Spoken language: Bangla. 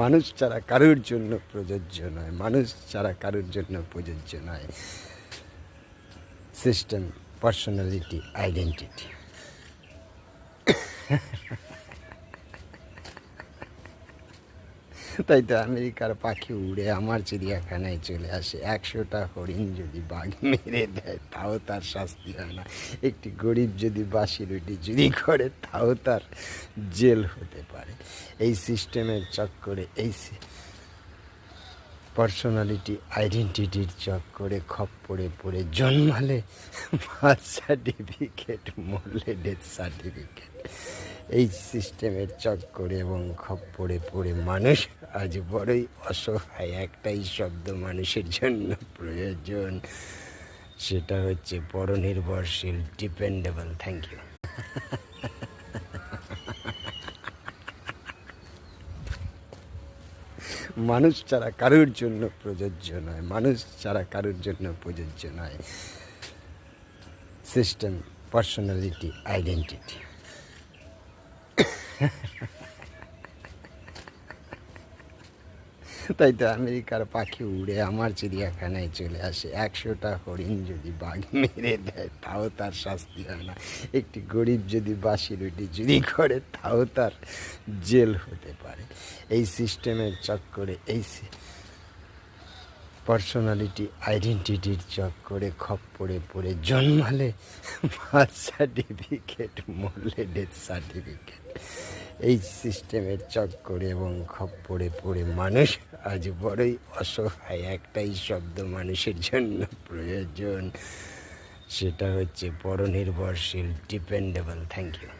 মানুষ ছাড়া কারোর জন্য প্রযোজ্য নয়, মানুষ ছাড়া কারোর জন্য প্রযোজ্য নয়। System, personality, identity. তাই তো আমেরিকার পাখি উড়ে আমার চিড়িয়াখানায় চলে আসে। 100টা হরিণ যদি বাঘ মেরে দেয় তাও তার শাস্তি হয় না। একটি গরিব যদি বাসি রুটি চুরি করে তাও তার জেল হতে পারে। এই সিস্টেমের চক্করে, এই পার্সোনালিটি আইডেন্টিটির চক্করে খপ্পরে পড়ে জন্মালে বার্থ সার্টিফিকেট, মরলে ডেথ সার্টিফিকেট। এই সিস্টেমের চক্করে এবং খপ্পরে পড়ে মানুষ আজ বড়ই অসহায়। একটাই শব্দ মানুষের জন্য প্রয়োজন, সেটা হচ্ছে পরনির্ভরশীল, ডিপেন্ডেবল। Thank you. মানুষ ছাড়া কারোর জন্য প্রযোজ্য নয়, মানুষ ছাড়া কারোর জন্য প্রযোজ্য নয়। System, personality, identity. তাই তো আমেরিকার পাখি উড়ে আমার চিড়িয়াখানায় চলে আসে। 100টা হরিণ যদি বাঘ মেরে দেয় তাও তার শাস্তি হয় না। একটি গরিব যদি বাসি রুটি চুরি করে তাও তার জেল হতে পারে। এই সিস্টেমের চক্করে, এই পার্সোনালিটি আইডেন্টিটির চক্করে খপ্পরে পড়ে জন্মালে বার্থ সার্টিফিকেট, মরলে ডেথ সার্টিফিকেট। এই সিস্টেমের চক্করে এবং খপ্পরে পড়ে মানুষ আজ বড়ই অসহায়। একটাই শব্দ মানুষের জন্য প্রয়োজন, সেটা হচ্ছে পরনির্ভরশীল, ডিপেন্ডেবল। Thank you.